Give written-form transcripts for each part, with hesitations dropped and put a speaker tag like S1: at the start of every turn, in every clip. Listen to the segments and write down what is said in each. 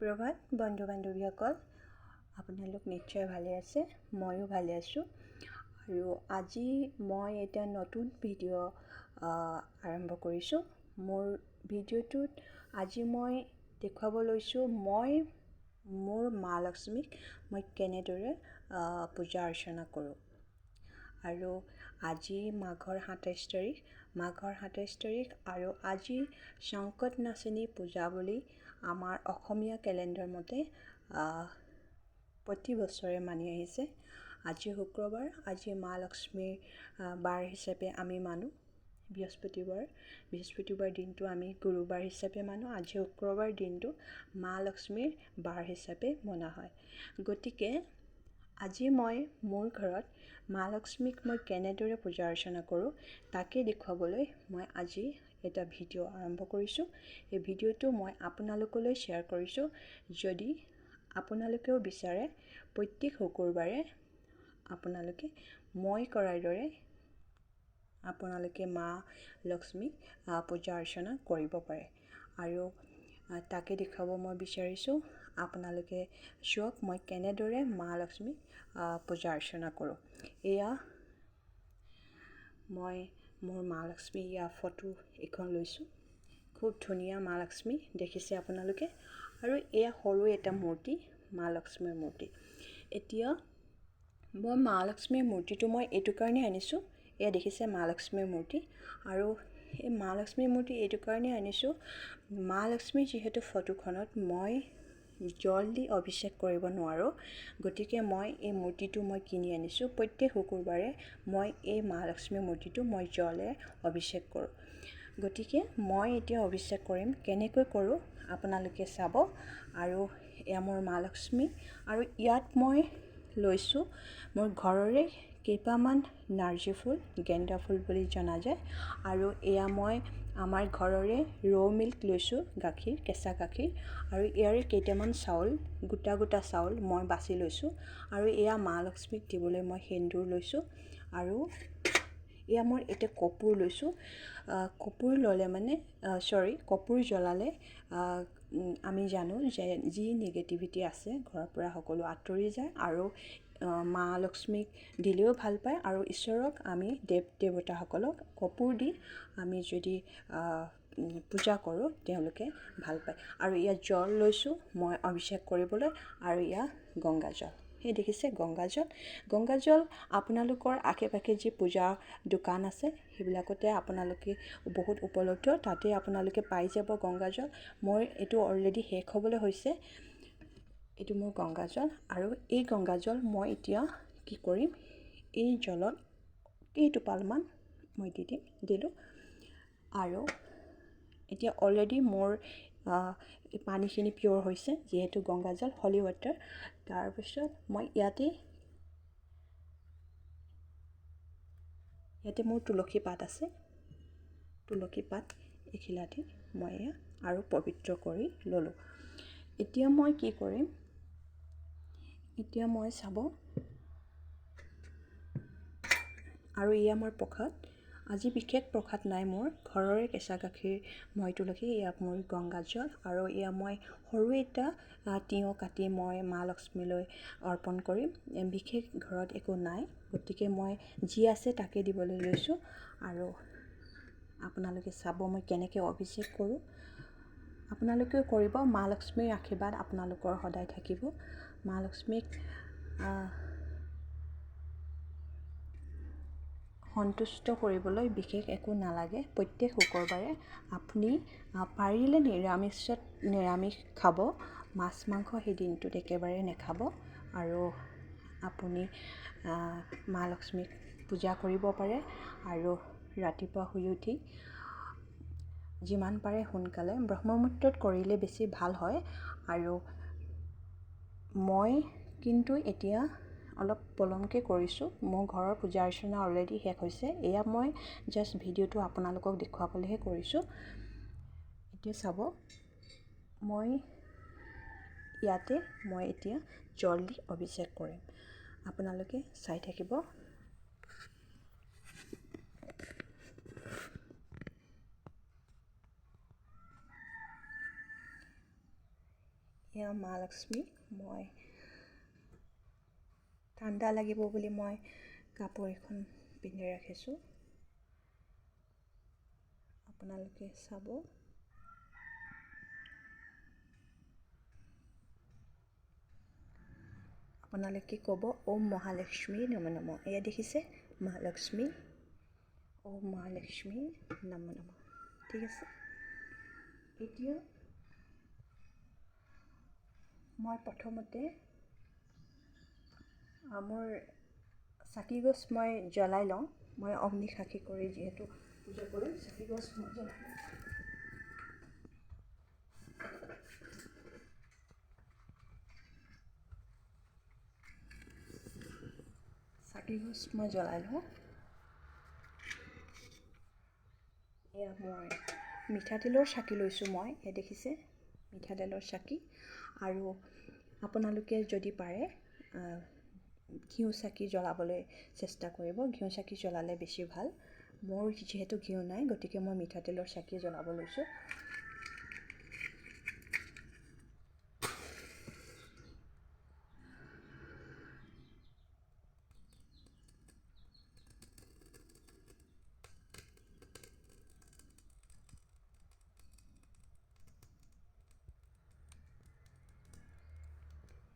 S1: সুপ্ৰভাত বন্ধু বান্ধৱীসকল, আপোনালোক নিশ্চয় ভালে আছে, ময়ো ভালে আছোঁ। আৰু আজি মই এটা নতুন ভিডিঅ' আৰম্ভ কৰিছোঁ। মোৰ ভিডিঅ'টোত আজি মই দেখুৱাব লৈছোঁ মোৰ মা লক্ষ্মীক মই কেনেদৰে পূজা অৰ্চনা কৰোঁ। আৰু আজি মাঘৰ 27 তাৰিখ আৰু আজি সংকট নাচনী পূজা বুলি আমাৰ অসমীয়া কেলেণ্ডাৰ মতে প্ৰতি বছৰে মানি আহিছে। আজি শুক্ৰবাৰ, আজি মা লক্ষ্মীৰ বাৰ হিচাপে আমি মানো। বৃহস্পতিবাৰ দিনটো আমি গুৰুবাৰ হিচাপে মানো। আজি শুক্ৰবাৰ দিনটো মা লক্ষ্মীৰ বাৰ হিচাপে মনা হয়। গতিকে আজি মই মোৰ ঘৰত মা লক্ষ্মীক মই কেনেদৰে পূজা অৰ্চনা কৰোঁ তাকে দেখুৱাবলৈ মই আজি এটা ভিডিঅ' আৰম্ভ কৰিছোঁ। এই ভিডিঅ'টো মই আপোনালোকলৈ শ্বেয়াৰ কৰিছোঁ। যদি আপোনালোকেও বিচাৰে প্ৰত্যেক শুক্ৰবাৰে আপোনালোকে মই কৰাৰ দৰে আপোনালোকে মা লক্ষ্মীক পূজা অৰ্চনা কৰিব পাৰে। আৰু তাকে দেখুৱাব মই বিচাৰিছোঁ। আপোনালোকে চাওক মই কেনেদৰে মা লক্ষ্মীক পূজা অৰ্চনা কৰোঁ। এয়া মই মোৰ মা লক্ষ্মী ফটো এখন লৈছোঁ। খুব ধুনীয়া মা লক্ষ্মী দেখিছে আপোনালোকে। আৰু এয়া সৰু এটা মূৰ্তি, মা লক্ষ্মীৰ মূৰ্তি। এতিয়া মই মা লক্ষ্মীৰ মূৰ্তিটো মই এইটো কাৰণে আনিছোঁ। এয়া দেখিছে মা লক্ষ্মীৰ মূৰ্তি। আৰু এই মা লক্ষ্মীৰ মূৰ্তি এইটো কাৰণে আনিছোঁ, মা লক্ষ্মীৰ যিহেতু ফটোখনত মই জল দি অভিষেক কৰিব নোৱাৰোঁ, গতিকে মই এই মূৰ্তিটো মই কিনি আনিছোঁ। প্ৰত্যেক শুক্ৰবাৰে মই এই মা লক্ষ্মীৰ মূৰ্তিটো মই জলেৰে অভিষেক কৰোঁ। গতিকে মই এতিয়া অভিষেক কৰিম, কেনেকৈ কৰোঁ আপোনালোকে চাব। আৰু এয়া মোৰ মা লক্ষ্মী। আৰু ইয়াত মই লৈছোঁ মোৰ ঘৰৰে কেইটামান নাৰ্জী ফুল, গেন্দা ফুল বুলি জনা যায়। আৰু এয়া মই আমাৰ ঘৰৰে মিল্ক লৈছোঁ, গাখীৰ, কেঁচা গাখীৰ। আৰু ইয়াৰে কেইটামান চাউল, গোটা চাউল মই বাছি লৈছোঁ। আৰু এয়া মা লক্ষ্মীক দিবলৈ মই সেন্দুৰ লৈছোঁ। আৰু এয়া মই এতিয়া কপোৰ লৈছোঁ। কপোৰ জ্বলালে আমি জানো যে যি নিগেটিভিটি আছে ঘৰৰ পৰা সকলো আঁতৰি যায়। আৰু মা লক্ষ্মীক দিলেও ভাল পায়। আৰু ঈশ্বৰক আমি দেৱতাসকলক কপোৰ দি আমি যদি পূজা কৰোঁ তেওঁলোকে ভাল পায়। আৰু ইয়াত জল লৈছোঁ মই অভিষেক কৰিবলৈ। আৰু এয়া গংগাজল, সেই দেখিছে গংগাজল আপোনালোকৰ আশে পাশে যি পূজা দোকান আছে সেইবিলাকতে আপোনালোকে বহুত উপলব্ধ, তাতে আপোনালোকে পাই যাব গংগাজল। মোৰ এইটো অলৰেডি শেষ হ'বলৈ হৈছে। এইটো মোৰ গংগাজল। আৰু এই গংগাজল মই এতিয়া কি কৰিম, এই জলত কেইটোপালমান মই দিলোঁ। আৰু এতিয়া অলৰেডি মোৰ পানীখিনি পিয়ৰ হৈছে, যিহেতু গংগাজল হলি ৱাটাৰ। তাৰপিছত মই ইয়াতে মোৰ তুলসী পাত আছে, তুলসী পাত এখিলাতে মই এয়া আৰু পবিত্ৰ কৰি ল'লোঁ। এতিয়া মই কি কৰিম, এতিয়া মই চাব। আৰু এয়া মোৰ প্ৰসাদ। আজি বিশেষ প্ৰসাদ নাই, মোৰ ঘৰৰে কেঁচা গাখীৰ, মই তুলসী, এয়া মোৰ গংগাজল। আৰু এয়া মই সৰু এটা তিয়ঁহ কাটি মই মা লক্ষ্মীলৈ অৰ্পণ কৰিম। বিশেষ ঘৰত একো নাই, গতিকে মই যি আছে তাকে দিবলৈ লৈছোঁ। আৰু আপোনালোকে চাব মই কেনেকৈ অভিষেক কৰোঁ। আপোনালোকেও কৰিব। মা লক্ষ্মীৰ আশীৰ্বাদ আপোনালোকৰ সদায় থাকিব। মা লক্ষ্মীক সন্তুষ্ট কৰিবলৈ বিশেষ একো নালাগে। প্ৰত্যেক শুক্ৰবাৰে আপুনি পাৰিলে নিৰামিষ খাব, মাছ মাংস সেই দিনটোত একেবাৰে নাখাব। আৰু আপুনি মা লক্ষ্মীক পূজা কৰিব পাৰে। আৰু ৰাতিপুৱা শুই উঠি যিমান পাৰে সোনকালে ব্ৰহ্ম মুহূৰ্তত কৰিলে বেছি ভাল হয়। আৰু মই কিন্তু এতিয়া অলপ পলমকৈ কৰিছোঁ। মোৰ ঘৰৰ পূজা অৰ্চনা অলৰেডি শেষ হৈছে। এয়া মই জাষ্ট ভিডিঅ'টো আপোনালোকক দেখুৱাবলৈহে কৰিছোঁ। এতিয়া চাব, মই ইয়াতে মই এতিয়া জল দি অভিষেক কৰিম। আপোনালোকে চাই থাকিব। এয়া মা লক্ষ্মী। মই ঠাণ্ডা লাগিব বুলি মই কাপোৰ এখন পিন্ধি ৰাখিছোঁ, আপোনালোকে চাব। আপোনালোকে ক'ব ওম মহালক্ষ্মী নমো নমঃ। এয়া দেখিছে মহালক্ষ্মী, ওম মহালক্ষ্মী নমো নমঃ। ঠিক আছে, এতিয়া মই প্ৰথমতে মোৰ চাকিগছ মই জ্বলাই লওঁ। মই অগ্নি সাক্ষী কৰি যিহেতু পূজা কৰোঁ, চাকিগছ মই জ্বলাই লওঁ। চাকিগছ মই জ্বলাই লওঁ। এয়া মই মিঠাতেলৰ চাকি লৈছোঁ মই, এয়া দেখিছে মিঠাতেলৰ চাকি। আৰু আপোনালোকে যদি পাৰে ঘিউ চাকি জ্বলাবলৈ চেষ্টা কৰিব। ঘিউ চাকি জ্বলালে বেছি ভাল। মোৰ যিহেতু ঘিউ নাই, গতিকে মই মিঠাতেলৰ চাকি জ্বলাব লৈছোঁ।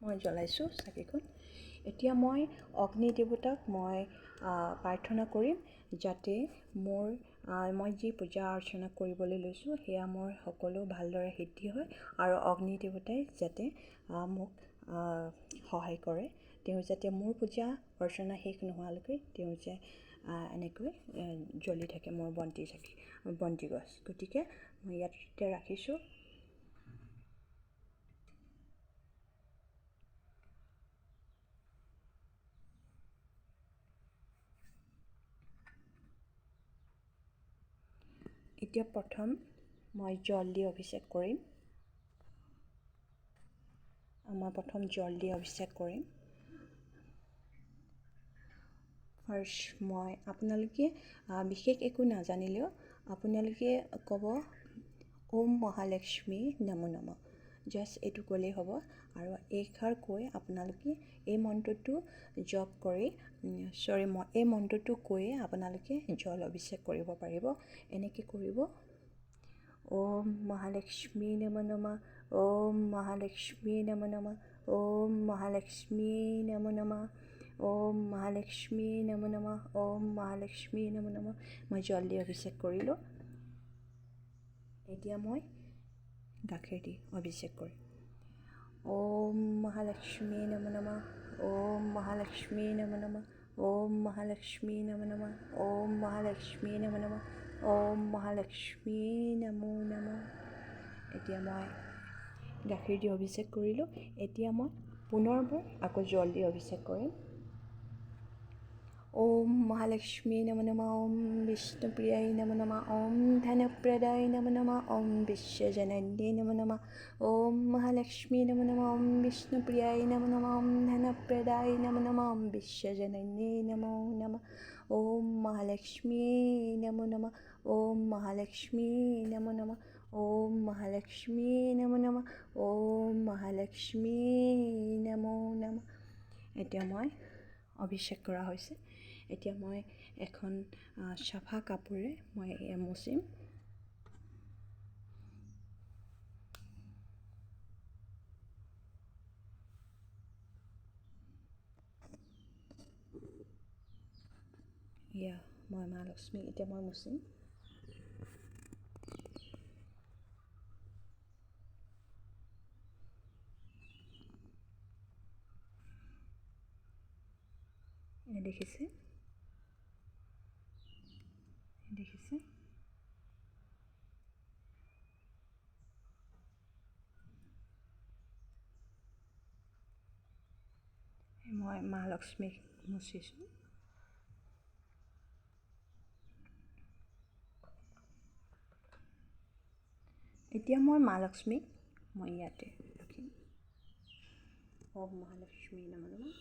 S1: মই জ্বলাইছোঁ চাকিখন। এতিয়া মই অগ্নি দেৱতাক মই প্ৰাৰ্থনা কৰিম যাতে মই যি পূজা অৰ্চনা কৰিবলৈ লৈছোঁ সেয়া মোৰ সকলো ভালদৰে সিদ্ধি হয়, আৰু অগ্নি দেৱতাই যাতে মোক সহায় কৰে। তেওঁ যাতে মোৰ পূজা অৰ্চনা শেষ নোহোৱালৈকে তেওঁ যে এনেকৈ জ্বলি থাকে মোৰ বন্তি গছ। গতিকে মই ইয়াতে ৰাখিছোঁ। এতিয়া প্ৰথম মই জল দি অভিষেক কৰিম। ফাৰ্ষ্ট মই আপোনালোকে বিশেষ একো নাজানিলেও আপোনালোকে ক'ব ওম মহালক্ষ্মী নমো নমঃ। জাষ্ট এইটো ক'লেই হ'ব। আৰু এইষাৰ কৈ আপোনালোকে এই মন্ত্ৰটো জপ কৰি এই মন্ত্ৰটো কৈয়ে আপোনালোকে জল অভিষেক কৰিব পাৰিব। এনেকৈ কৰিব, ওম মহালক্ষ্মী নমো নমঃ, ওম মহালক্ষ্মী নমো নমঃ, ওম মহালক্ষ্মী নমো নমঃ, ওম মহালক্ষ্মী নমো নমঃ, ওম মহালক্ষ্মী নমো নমঃ। মই জল দি অভিষেক কৰিলোঁ। এতিয়া মই গাখীৰ দি অভিষেক কৰিম। ওম মহালক্ষ্মী নমো নমঃ, ওম মহালক্ষ্মী নমো নমঃ, ওম মহালক্ষ্মী নমো নমঃ, ওম মহালক্ষ্মী নমো নমঃ, ওম মহালক্ষ্মী নমো নমঃ। এতিয়া মই গাখীৰ দি অভিষেক কৰিলোঁ। এতিয়া মই পুনৰবাৰ আকৌ জল দি অভিষেক কৰিম। ওম মহালক্ষ্মী নমো নমঃ, ওম বিষ্ণুপ্ৰিয়াই নমো নমঃ, ওম ধনপ্ৰদায় নমো নমঃ, ওম বিশ্বজনন্যে নমো নমঃ, ওম মহালক্ষ্মী নমো নমঃ, ওম বিষ্ণুপ্ৰিয়াই নমো নমঃ, ওম ধনপ্ৰদায় নমো নমঃ, ওম বিশ্বজনন্যে নমো নমঃ, ওম মহালক্ষ্মী নমো নমঃ, ওম মহালক্ষ্মী নমো নমঃ, ওম মহালক্ষ্মী নমো নমঃ, ওম মহালক্ষ্মী নমো নমঃ। এতিয়া মই অভিষেক কৰা হৈছে। এতিয়া মই এখন চাফা কাপোৰে মই মুচিম। এয়া মই মা লক্ষ্মী এতিয়া মই মুচিম। দেখিছে মই মা লক্ষ্মীক মুচিছোঁ। এতিয়া মই মা লক্ষ্মীক মই ইয়াতে ৰাখিম। ওম মহালক্ষ্মী নমো নমঃ।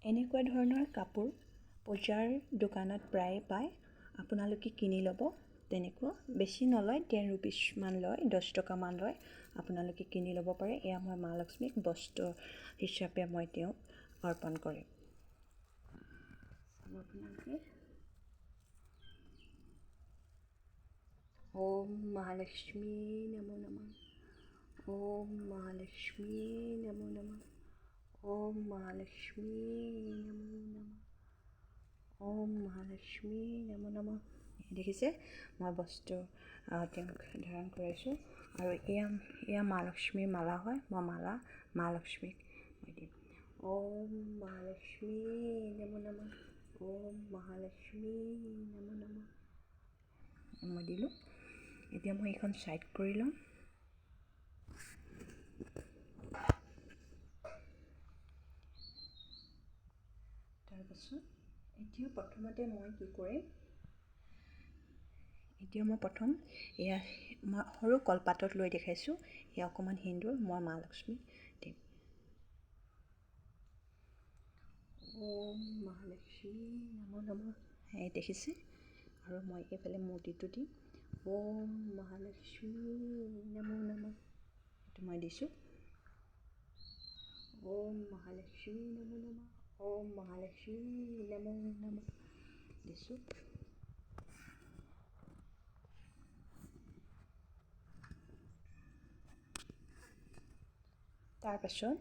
S1: এনেকুৱা ধৰণৰ কাপোৰ পূজাৰ দোকানত প্ৰায়ে পায়, আপোনালোকে কিনি ল'ব। তেনেকুৱা বেছি নলয়, 10 rupees মান লয়, 10 টকামান লয়। আপোনালোকে কিনি ল'ব পাৰে। এয়া মই মা লক্ষ্মীক বস্ত্ৰ হিচাপে মই তেওঁক অৰ্পণ কৰিম। আপোনালোকে ওম মহালক্ষ্মী নমো নমঃ। ওম মহালক্ষ্মী নমো নমঃ। ওম মহালক্ষ্মী নমো নমঃ। ওম মহালক্ষ্মী নমো নমঃ। দেখিছে, মই বস্ত্ৰ তেওঁক ধাৰণ কৰাইছোঁ। আৰু এয়া মা লক্ষ্মীৰ মালা হয়। মই মালা মা লক্ষ্মীক মই দিম। ওম মহালক্ষ্মী নমো নমঃ। ওম মহালক্ষ্মী নমো নমঃ। মই দিলোঁ। এতিয়া মই এইখন ছাইড কৰি ল'ম। তাৰপাছত এতিয়া প্ৰথমতে মই কি কৰিম, এতিয়া মই প্ৰথম এয়া মই সৰু কলপাতত লৈ দেখাইছোঁ। এয়া অকণমান সেন্দুৰ মই মা লক্ষ্মীক দিম। ওম মহালক্ষ্মী নমো নমঃ। এই দেখিছে, আৰু মই এইফালে মূৰ্তিটো দিম। ওম মহালক্ষ্মী নমো নমঃ। এইটো মই দিছোঁ। ওম মহালক্ষ্মী নমো নমঃ। ওম মহালক্ষ্মী নমো নমঃ দিছোঁ। তাৰপাছত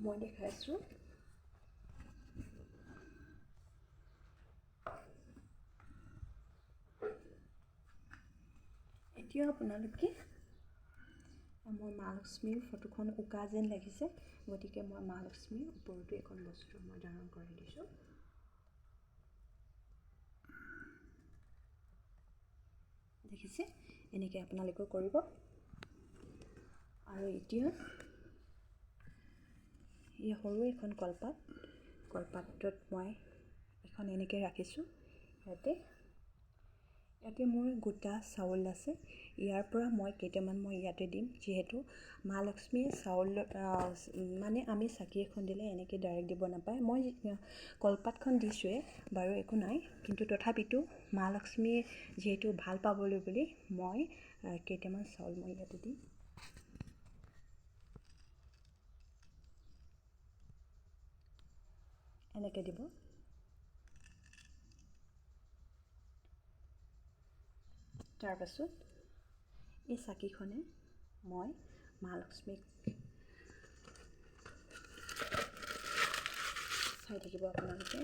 S1: মই দেখাইছোঁ এতিয়া আপোনালোকে, মই মা লক্ষ্মীৰ ফটোখন উকা যেন লাগিছে, গতিকে মই মা লক্ষ্মীৰ ওপৰতো এখন বস্ত্ৰ মই ধাৰণ কৰি দিছোঁ। দেখিছে, এনেকৈ আপোনালোকেও কৰিব। আৰু এতিয়া এই সৰু এখন কলপাতত মই এখন এনেকৈ ৰাখিছোঁ। ইয়াতে মোৰ গোটা চাউল আছে। ইয়াৰ পৰা মই কেইটামান মই ইয়াতে দিম, যিহেতু মা লক্ষ্মীয়ে চাউল মানে আমি চাকি এখন দিলে এনেকৈ ডাইৰেক্ট দিব নাপায়। মই কলপাতখন দিছোঁৱে বাৰু, একো নাই, কিন্তু তথাপিতো মা লক্ষ্মীয়ে যিহেতু ভাল পাবলৈ বুলি মই কেইটামান চাউল মই ইয়াতে দিম। এনেকৈ দিব। তাৰপাছত এই চাকিখনে মই মা লক্ষ্মীক চাই থাকিব আপোনালোকে।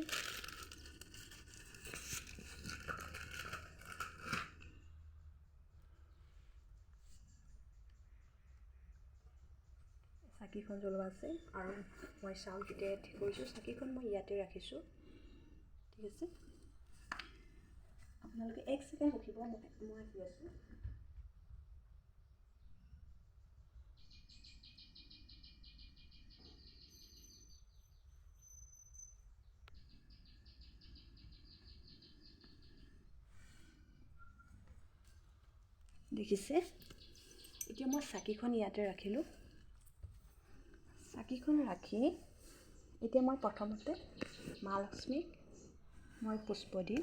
S1: চাকিখন জ্বলোৱা আছে, আৰু মই চাউলকেইটা ঠিক কৰিছোঁ। চাকিখন মই ইয়াতে ৰাখিছোঁ। ঠিক আছে, আপোনালোকে 1 ছেকেণ্ড ৰখিব, মই আহি আছোঁ। দেখিছে, এতিয়া মই চাকিখন ইয়াতে ৰাখিলোঁ। চাকিখন ৰাখি এতিয়া মই প্ৰথমতে মা লক্ষ্মীক মই পুষ্প দিম।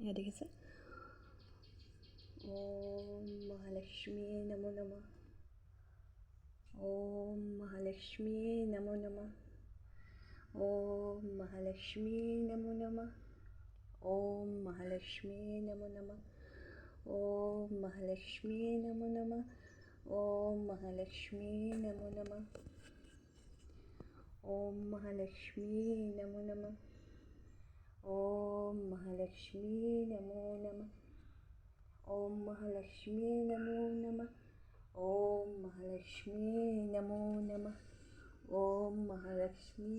S1: এয়া দেখিছে, ওম মহালক্ষ্মী নমো নমঃ। ওম মহালক্ষ্মী নমো নমঃ। ওম মহালক্ষ্মী নমো নমঃ। ওম মহালক্ষ্মী নমো নমঃ। ওম মহালক্ষ্মী নমো নমঃ। ওম মহালক্ষ্মী নমো নমঃ। ওম মহালক্ষ্মী নমো নমঃ। ওম মহালক্ষ্মী নমো নমঃ। ওম মহালক্ষ্মী নমো নমঃ। ওম মহালক্ষ্মী নমো নমঃ। ওম মহালক্ষ্মী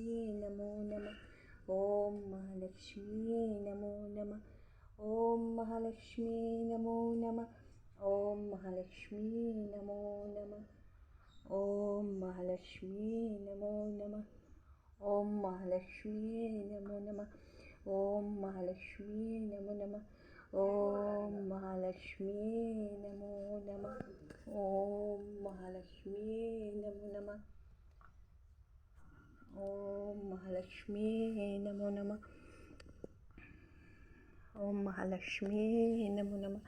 S1: নমো নমঃ। ওম মহালক্ষ্মী নমো নমঃ। ওম মহালক্ষ্মী নমো নমঃ। ওম মহালক্ষ্মী নমো নমঃ। ওম মহালক্ষ্মী নমো নমঃ। ওম মহালক্ষ্মী নমো নমঃ। ওম মহালক্ষ্মী নমো নমঃ। Om Mahalakshmi Namo Namah. Om Mahalakshmi Namo Namah. Om Mahalakshmi Namo Namah. Om Mahalakshmi Namo Namah.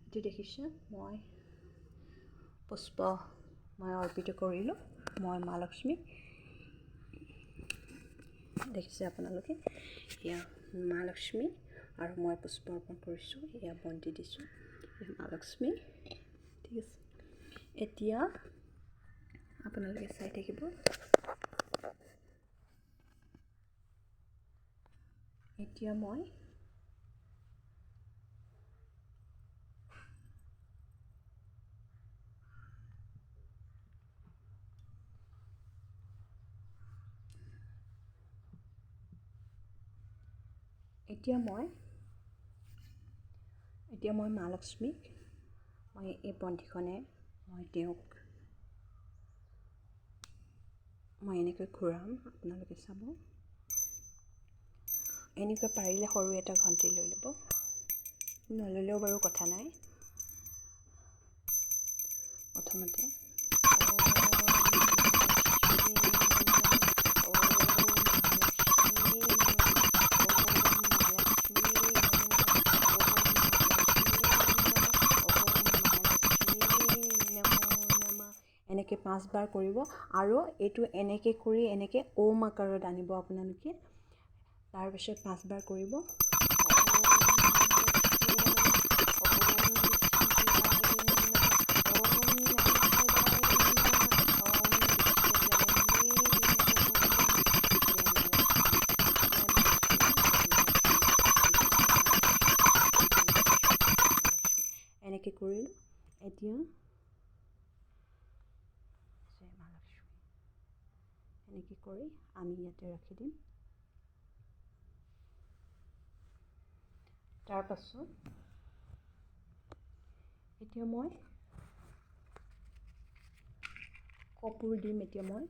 S1: এটি দেখিছে মই পুষ্প মই অৰ্পিত কৰিলোঁ মই মা লক্ষ্মীক দেখিছে আপোনালোকে এয়া মা লক্ষ্মী আৰু মই পুষ্প অৰ্পণ কৰিছোঁ এয়া বন্তি দিছোঁ মা লক্ষ্মী ঠিক আছে এতিয়া আপোনালোকে চাই থাকিব এতিয়া মই মা লক্ষ্মীক মই এই বন্তিখনে মই তেওঁক মই এনেকৈ ঘূৰাম আপোনালোকে চাব এনেকৈ পাৰিলে সৰু এটা ঘণ্টি লৈ ল'ব নল'লেও বাৰু কথা নাই প্ৰথমতে এনেকৈ 5 বাৰ কৰিব আৰু এইটো এনেকৈ কৰি এনেকৈ ওম আকাৰত আনিব আপোনালোকে তাৰপিছত 5 বাৰ কৰিব এনেকৈ কৰিলোঁ এতিয়া এনেকৈ কৰি আমি ইয়াতে ৰাখি দিম তাৰপাছত এতিয়া মই কপোৰ দিম এতিয়া মই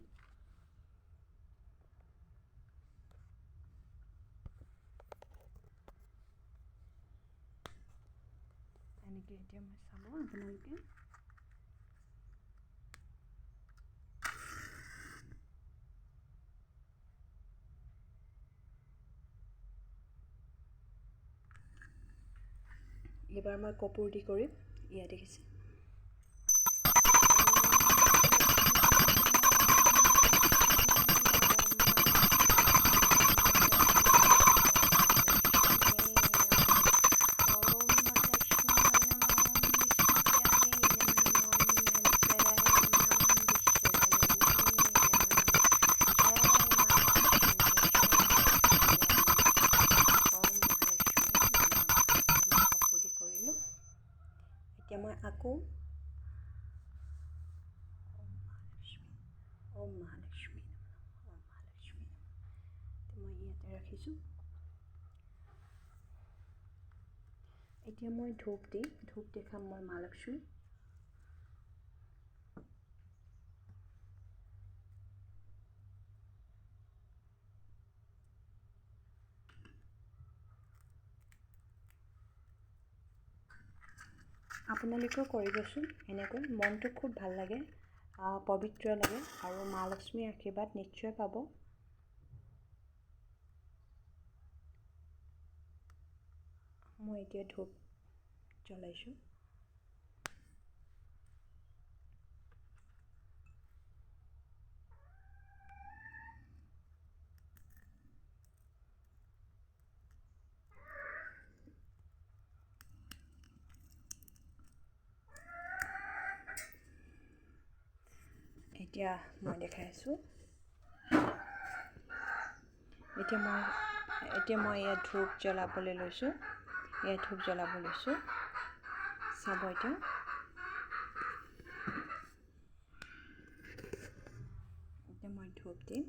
S1: এনেকৈ এতিয়া মই চাব আপোনালোকে এইবাৰ মই কপোৰ দি কৰিম এয়া দেখিছে এতিয়া মই আকৌ ওম মহালক্ষ্মী মই ইয়াতে ৰাখিছোঁ এতিয়া মই ধূপ দেখাম মই মা লক্ষ্মী আপোনালোকেও কৰিবচোন এনেকৈ মনটো খুব ভাল লাগে পবিত্ৰ লাগে আৰু মা লক্ষ্মীৰ আশীৰ্বাদ নিশ্চয় পাব মই এতিয়া ধূপ জ্বলাইছোঁ এতিয়া মই দেখাই আছোঁ এতিয়া মই ইয়াত ধূপ জ্বলাবলৈ লৈছোঁ চাব এতিয়া মই ধূপ দিম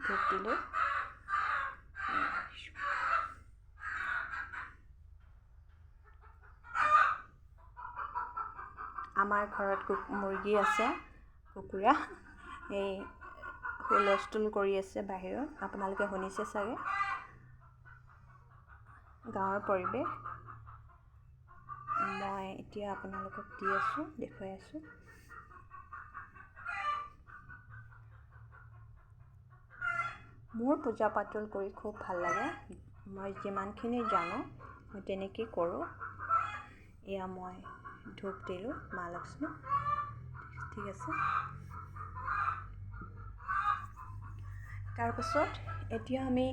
S1: ধূপ দিলোঁ। আমাৰ ঘৰত মুৰ্গী আছে, কুকুৰা এই হুলস্থুল কৰি আছে বাহিৰত, আপোনালোকে শুনিছে চাগে। গাঁৱৰ পৰিৱেশ মই এতিয়া আপোনালোকক দি আছোঁ, দেখুৱাই আছোঁ। মোৰ পূজা পাতল কৰি খুব ভাল লাগে। মই যিমানখিনি জানো মই তেনেকৈ কৰোঁ। এয়া মই ধূপ দিলোঁ মা লক্ষ্মী, ঠিক আছে। তাৰপাছত এতিয়া আমি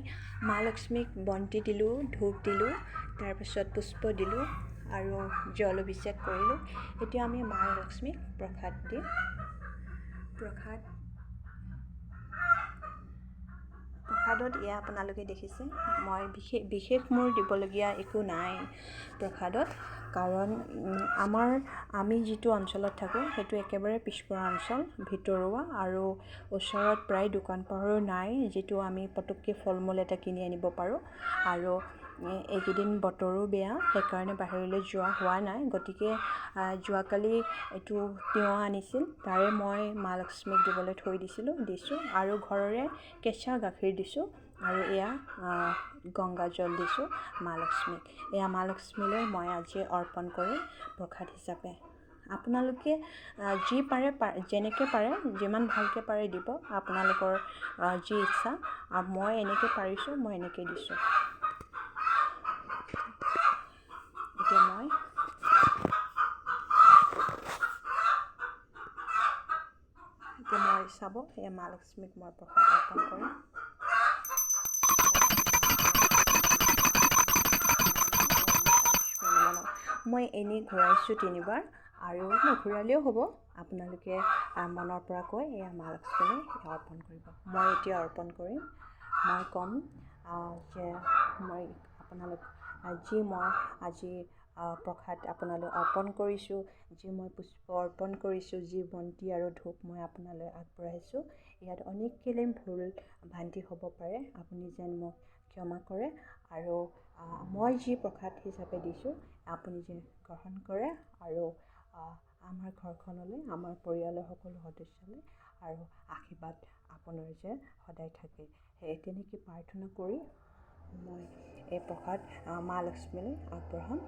S1: মা লক্ষ্মীক বন্তি দিলোঁ, ধূপ দিলোঁ, তাৰপিছত পুষ্প দিলোঁ আৰু জল অভিষেক কৰিলোঁ। এতিয়া আমি মা লক্ষ্মীক প্ৰসাদ দিম। প্ৰসাদত এয়া আপোনালোকে দেখিছে, মই বিশেষ মোৰ দিবলগীয়া একো নাই প্ৰসাদত, কাৰণ আমি যিটো অঞ্চলত থাকোঁ সেইটো একেবাৰে পিছপৰা অঞ্চল, ভিতৰুৱা, আৰু ওচৰত প্ৰায় দোকান পোহাৰো নাই যিটো আমি পটককৈ ফল মূল এটা কিনি আনিব পাৰোঁ। আৰু এইকেইদিন বতৰো বেয়া, সেইকাৰণে বাহিৰলৈ যোৱা হোৱা নাই। গতিকে যোৱাকালি এইটো তিয়ঁহ আনিছিল, তাৰে মই মা লক্ষ্মীক দিবলৈ থৈ দিছোঁ আৰু ঘৰৰে কেঁচা গাখীৰ দিছোঁ আৰু এয়া গংগা জল দিছোঁ মা লক্ষ্মীক। এয়া মা লক্ষ্মীলৈ মই আজি অৰ্পণ কৰি প্ৰসাদ হিচাপে। আপোনালোকে যি পাৰে যেনেকৈ পাৰে, যিমান ভালকৈ পাৰে দিব, আপোনালোকৰ যি ইচ্ছা। আৰু মই এনেকৈ পাৰিছোঁ, মই এনেকৈ দিছোঁ। এতিয়া মই চাব, এয়া মা লক্ষ্মীক মই প্ৰসাদ অৰ্পণ কৰিম। মই এনেই ঘূৰাইছোঁ 3বাৰ, আৰু ঘূৰালেও হ'ব, আপোনালোকে মনৰ পৰা কৈ এয়া মা লক্ষ্মীলৈ অৰ্পণ কৰিব। মই এতিয়া অৰ্পণ কৰিম। মই ক'ম যে মই আজি প্ৰসাদ আপোনালৈ অৰ্পণ কৰিছোঁ, যি মই পুষ্প অৰ্পণ কৰিছোঁ, যি বন্তি আৰু ধূপ মই আপোনালৈ আগবঢ়াইছোঁ, ইয়াত অনেকখিনি ভুল ভ্ৰান্তি হ'ব পাৰে, আপুনি যেন মোক ক্ষমা কৰে। আৰু মই যি প্ৰসাদ হিচাপে দিছোঁ আপুনি যে গ্ৰহণ কৰে, আৰু আমাৰ ঘৰখনলৈ, আমাৰ পৰিয়ালৰ সকলো সদস্যলৈ আৰু আশীৰ্বাদ আপোনাৰ যে সদায় থাকে, সেই তেনেকৈ প্ৰাৰ্থনা কৰি মই এই প্ৰসাদ মা লক্ষ্মীলৈ আগবঢ়াম।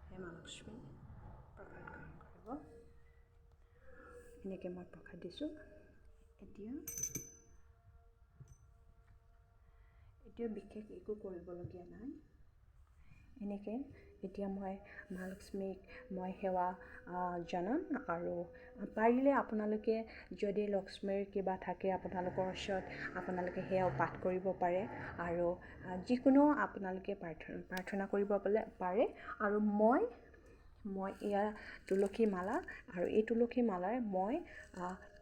S1: সেই মা লক্ষ্মী প্ৰসাদ গ্ৰহণ কৰিব। এনেকৈ মই প্ৰসাদ দিছোঁ। এতিয়া বিশেষ একো কৰিবলগীয়া নাই। এনেকৈ এতিয়া মই মা লক্ষ্মীক মই সেৱা জনাম। আৰু পাৰিলে আপোনালোকে যদি লক্ষ্মীৰ কিবা থাকে আপোনালোকৰ ওচৰত, আপোনালোকে সেয়াও পাঠ কৰিব পাৰে, আৰু যিকোনো আপোনালোকে প্ৰাৰ্থনা কৰিব পাৰে। আৰু মই এয়া তুলসী মালা, আৰু এই তুলসী মালাৰ মই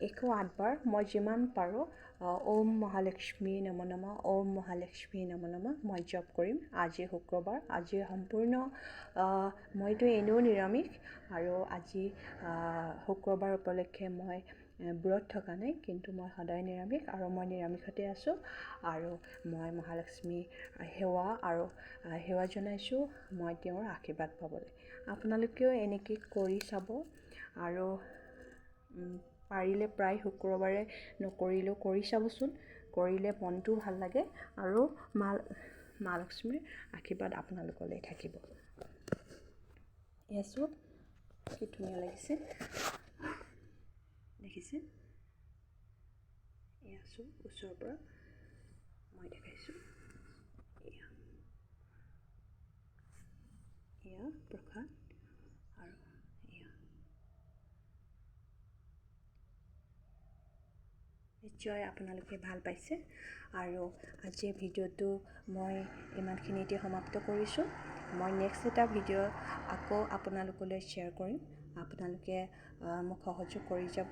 S1: 108 বাৰ মই যিমান পাৰোঁ ওম মহালক্ষ্মী নম নমঃ, ওম মহালক্ষ্মী নম নমঃ মই জপ কৰিম। আজি শুক্ৰবাৰ, আজি সম্পূৰ্ণ মইতো এনেও নিৰামিষ, আৰু আজি শুক্ৰবাৰ উপলক্ষে মই ব্ৰত থকা নাই, কিন্তু মই সদায় নিৰামিষ, আৰু মই নিৰামিষতে আছোঁ। আৰু মই মহালক্ষ্মী সেৱা জনাইছোঁ, মই তেওঁৰ আশীৰ্বাদ পাবলৈ। আপোনালোকেও এনেকৈ কৰি চাব, আৰু পাৰিলে প্ৰায় শুক্ৰবাৰে নকৰিলেও কৰি চাবচোন, কৰিলে মনটো ভাল লাগে, আৰু মা লক্ষ্মীৰ আশীৰ্বাদ আপোনালোকলৈ থাকিব। এয়া চব কি ধুনীয়া লাগিছে, দেখিছে? এয়া চব ওচৰৰ পৰা মই দেখাইছোঁ। এয়া প্ৰসাদ, আৰু এয়া নিশ্চয় আপোনালোকে ভাল পাইছে। আৰু আজিৰ ভিডিঅ'টো মই ইমানখিনিতে সমাপ্ত কৰিছোঁ। মই নেক্সট এটা ভিডিঅ' আকৌ আপোনালোকলৈ শ্বেয়াৰ কৰিম। আপোনালোকে মোক সহযোগ কৰি যাব,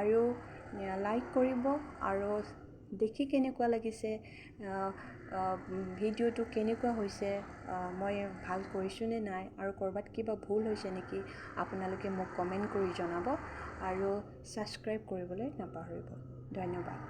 S1: আৰু লাইক কৰিব, আৰু দেখি কেনেকুৱা লাগিছে, ভিডিঅ'টো কেনেকুৱা হৈছে, মই ভাল কৰিছোঁ নে নাই, আৰু ক'ৰবাত কিবা ভুল হৈছে নেকি, আপোনালোকে মোক কমেণ্ট কৰি জনাব। আৰু ছাবস্ক্ৰাইব কৰিবলৈ নাপাহৰিব। ধন্যবাদ।